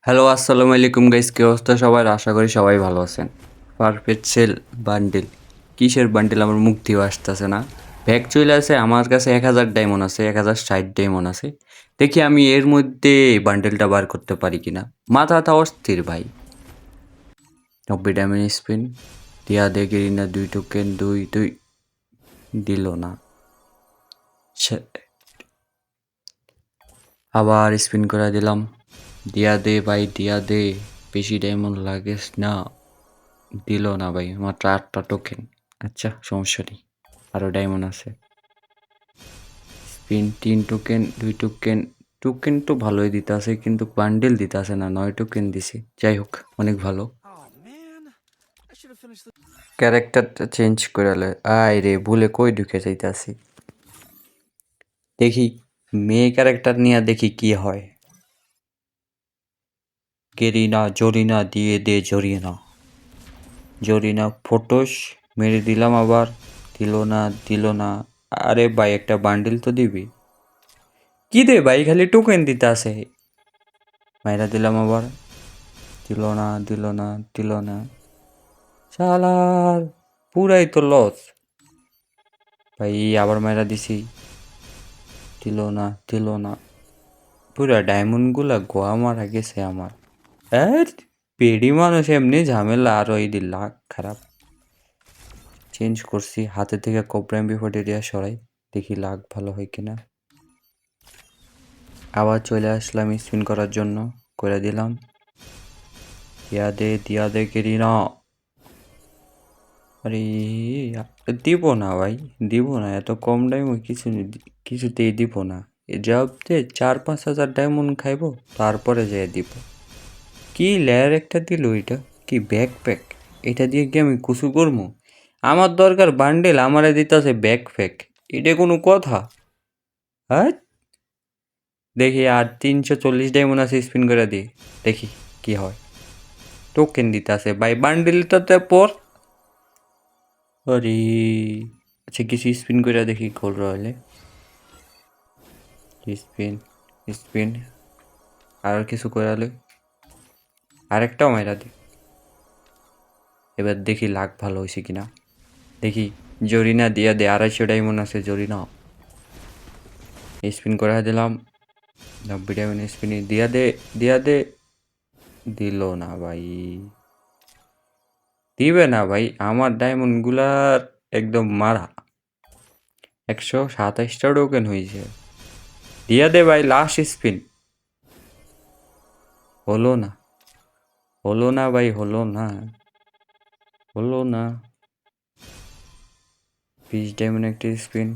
Hello, আসসালামু আলাইকুম guys, কি অবস্থা সবার? আশা করি সবাই ভালো আছেন। পারফেক্ট সেল বান্ডেল, কিসের বান্ডেল আমার মুখ দিয়েও আসতেছে না। ব্যাগ চলে আছে, আমার কাছে 1000 ডায়মন্ড আছে, 1060 ডায়মন্ড আছে। দেখি আমি এর মধ্যে বান্ডেলটা বার করতে পারি কিনা। মাথাটা অস্থির ভাই। 90 ডায়মন্ড স্পিন দিয়া দেখি না, 2 টোকেন, দুই দুই দিল না। আবার স্পিন করে দিলাম, দিয়া দে ভাই, দিয়া দে, বেশি ডায়মন্ড লাগে না। দিল না ভাই, মাত্র 8টা টোকেন। আচ্ছা, সমস্যা নেই, আরও ডায়মন্ড আছে। Spin 3 token, 2 token. টোকেন তো ভালোই দিতে আছে, কিন্তু বান্ডেল দিতে আছে না। 9 টোকেন দিছি, যাই হোক, অনেক ভালো। ক্যারেক্টারটা চেঞ্জ করে আয় রে, ভুলে কই ঢুকে যাইতে আসি। দেখি মেয়ে ক্যারেক্টার নিয়ে দেখি কি হয়। গেরিনা জরিনা দিয়ে দে, জরিনা জরিনা ফটোস মেরে দিলাম আবার। দিল না, দিল না। আরে ভাই, একটা বান্ডেল তো দিবি। কি দে ভাই, খালি টোকেন দিতে আসে। মাইরা দিলাম আবার। দিল না, দিল না, দিল না। শালার, পুরাই তো লস ভাই। আবার মাইরা দিছি, দিল না, দিল না। পুরা ডায়মন্ড গুলা গোয়া মারা গেছে আমার। পেডি মানুষ এমনি ঝামেলা, আর ওই দিন লাখ খারাপ। চেঞ্জ করছি, হাতে থেকে কোবরা এমবি40 দিয়া সরাই, দেখি লাখ ভালো হয় কিনা। আবার চলে আসলাম স্পিন করার জন্য, করে দিলাম। দিয়া দে কেরি না। আরে দিব না ভাই, দিব না। এত কম ডায়মন্ড কিছুতেই দিব না। যাতে 4-5 হাজার ডায়মন্ড খাইবো, তারপরে যেয়ে দিব। কি লেয়ার একটা দিল এটা, কি ব্যাকপ্যাক। এটা দিয়ে কি আমি কুসু করবো? আমার দরকার বান্ডেল, আমারে দিতেছে ব্যাকপ্যাক। এটা কোনো কথা? হ্যাঁ, দেখি আর 340 ডায়মন্ড আছে, স্পিন করে দিই, দেখি কি হয়। টোকেন দিতে আছে ভাই, বান্ডেলটাতে পর। আরে আচ্ছা, কিছু স্পিন করে দেখি গোল রয়েলে। স্পিন, স্পিন, আর কিছু করে আলে, আরেকটাও মেরা দি। এবার দেখি লাখ ভালো হয়েছে কিনা। দেখি জরিনা দিয়া দে, 250 ডায়মন্ড আছে জরিনা। স্পিন করে দিলাম, 90 ডায়মন্ড স্পিন দিয়া দে, দিয়া দে। দিল না ভাই, দিবে না ভাই। আমার ডায়মন্ড গুলার একদম মারা। 127টা টোকেন হয়েছে। দিয়া দে ভাই, লাস্ট স্পিন। হলো না, হলো না ভাই, হলো না, হলো না। 20 ডায়মন্ড একটা স্পিন,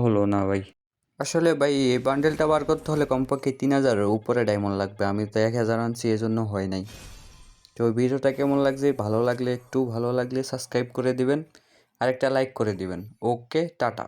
হলো না ভাই। আসলে ভাই, এই বান্ডেলটা বার করতে হলে কমপক্ষে 3000-এর উপরে ডায়মন্ড লাগবে। আমি তো 1000 আনছি, এজন্য হয় নাই। তো ভিডিওটা কেমন লাগছে? ভালো লাগলে সাবস্ক্রাইব করে দিবেন, আরেকটা লাইক করে দিবেন। ওকে, টাটা।